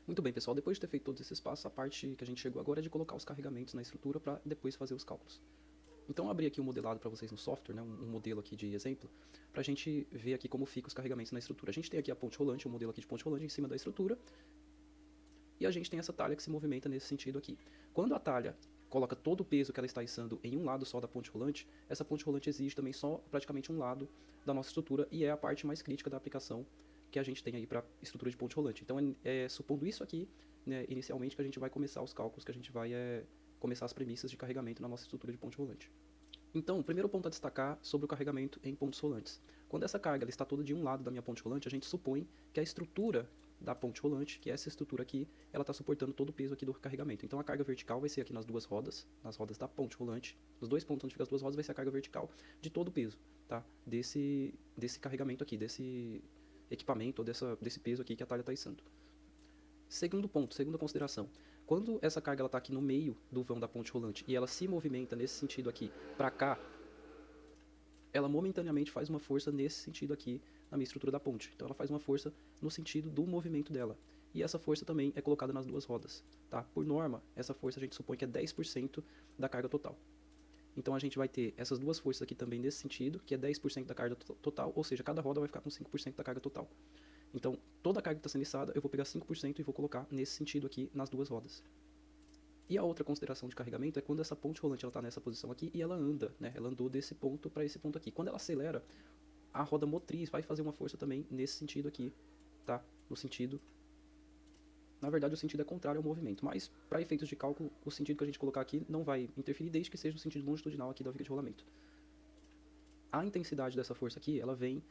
Muito bem, pessoal, depois de ter feito todos esses passos, a parte que a gente chegou agora é de colocar os carregamentos na estrutura para depois fazer os cálculos. Então eu abri aqui um modelado para vocês no software, né, um modelo aqui de exemplo, para a gente ver aqui como ficam os carregamentos na estrutura. A gente tem aqui a ponte rolante, um modelo aqui de ponte rolante em cima da estrutura, e a gente tem essa talha que se movimenta nesse sentido aqui. Quando a talha coloca todo o peso que ela está içando em um lado só da ponte rolante, essa ponte rolante exige também só praticamente um lado da nossa estrutura e é a parte mais crítica da aplicação que a gente tem aí para estrutura de ponte rolante. Então, supondo isso aqui, né, inicialmente, que a gente vai começar os cálculos, que a gente vai começar as premissas de carregamento na nossa estrutura de ponte rolante. Então, o primeiro ponto a destacar sobre o carregamento em pontos rolantes. Quando essa carga ela está toda de um lado da minha ponte rolante, a gente supõe que a estrutura da ponte rolante, que é essa estrutura aqui, ela está suportando todo o peso aqui do carregamento. Então a carga vertical vai ser aqui nas duas rodas, nas rodas da ponte rolante, nos dois pontos onde ficam as duas rodas vai ser a carga vertical de todo o peso, tá? Desse carregamento aqui, desse equipamento, ou desse peso aqui que a talha está içando. Segundo ponto, segunda consideração. Quando essa carga está aqui no meio do vão da ponte rolante e ela se movimenta nesse sentido aqui para cá, ela momentaneamente faz uma força nesse sentido aqui na minha estrutura da ponte. Então ela faz uma força no sentido do movimento dela. E essa força também é colocada nas duas rodas. Tá? Por norma, essa força a gente supõe que é 10% da carga total. Então a gente vai ter essas duas forças aqui também nesse sentido, que é 10% da carga total, ou seja, cada roda vai ficar com 5% da carga total. Então, toda a carga que está sendo içada, eu vou pegar 5% e vou colocar nesse sentido aqui nas duas rodas. E a outra consideração de carregamento é quando essa ponte rolante está nessa posição aqui e ela anda, né? Ela andou desse ponto para esse ponto aqui. Quando ela acelera, a roda motriz vai fazer uma força também nesse sentido aqui, tá? No sentido... Na verdade, o sentido é contrário ao movimento, mas para efeitos de cálculo, o sentido que a gente colocar aqui não vai interferir desde que seja o sentido longitudinal aqui da viga de rolamento. A intensidade dessa força aqui, ela vem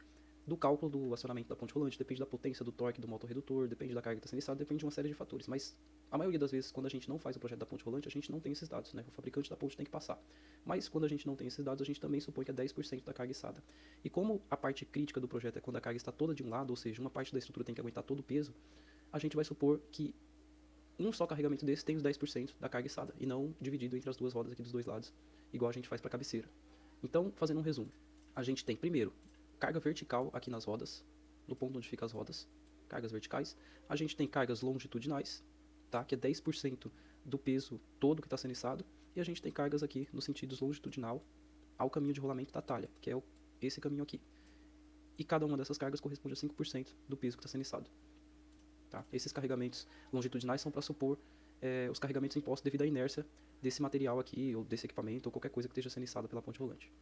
do cálculo do acionamento da ponte rolante, depende da potência do torque do motorredutor, depende da carga que está sendo içada, depende de uma série de fatores. Mas a maioria das vezes, quando a gente não faz o projeto da ponte rolante, a gente não tem esses dados, né? O fabricante da ponte tem que passar. Mas quando a gente não tem esses dados, a gente também supõe que é 10% da carga içada. E como a parte crítica do projeto é quando a carga está toda de um lado, ou seja, uma parte da estrutura tem que aguentar todo o peso, a gente vai supor que um só carregamento desse tem os 10% da carga içada, e não dividido entre as duas rodas aqui dos dois lados, igual a gente faz para a cabeceira. Então, fazendo um resumo, a gente tem primeiro carga vertical aqui nas rodas, no ponto onde ficam as rodas, cargas verticais. A gente tem cargas longitudinais, tá? Que é 10% do peso todo que está sendo içado. E a gente tem cargas aqui no sentido longitudinal ao caminho de rolamento da talha, que é esse caminho aqui. E cada uma dessas cargas corresponde a 5% do peso que está sendo içado. Tá? Esses carregamentos longitudinais são para supor os carregamentos impostos devido à inércia desse material aqui, ou desse equipamento, ou qualquer coisa que esteja sendo içada pela ponte rolante.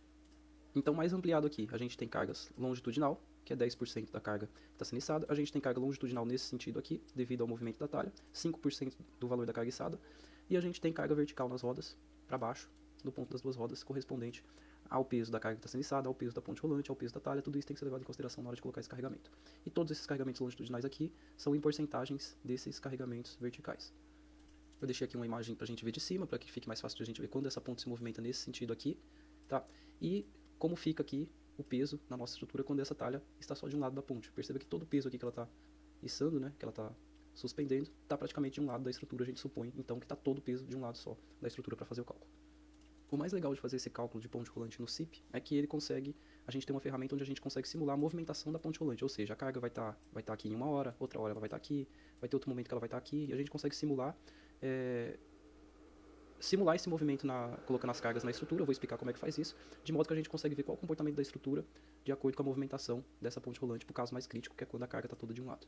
Então, mais ampliado aqui, a gente tem cargas longitudinal, que é 10% da carga que está sendo içada. A gente tem carga longitudinal nesse sentido aqui, devido ao movimento da talha, 5% do valor da carga içada. E a gente tem carga vertical nas rodas, para baixo, no ponto das duas rodas, correspondente ao peso da carga que está sendo içada, ao peso da ponte rolante, ao peso da talha. Tudo isso tem que ser levado em consideração na hora de colocar esse carregamento. E todos esses carregamentos longitudinais aqui são em porcentagens desses carregamentos verticais. Eu deixei aqui uma imagem para a gente ver de cima, para que fique mais fácil de a gente ver quando essa ponte se movimenta nesse sentido aqui. Tá? E como fica aqui o peso na nossa estrutura quando essa talha está só de um lado da ponte. Perceba que todo o peso aqui que ela está içando, né, que ela está suspendendo, está praticamente de um lado da estrutura, a gente supõe, então, que está todo o peso de um lado só da estrutura para fazer o cálculo. O mais legal de fazer esse cálculo de ponte rolante no CIP é que a gente tem uma ferramenta onde a gente consegue simular a movimentação da ponte rolante, ou seja, a carga vai estar aqui em uma hora, outra hora ela vai estar aqui, vai ter outro momento que ela vai estar aqui, e a gente consegue simular esse movimento colocando as cargas na estrutura. Eu vou explicar como é que faz isso, de modo que a gente consegue ver qual é o comportamento da estrutura de acordo com a movimentação dessa ponte rolante, para o caso mais crítico, que é quando a carga está toda de um lado.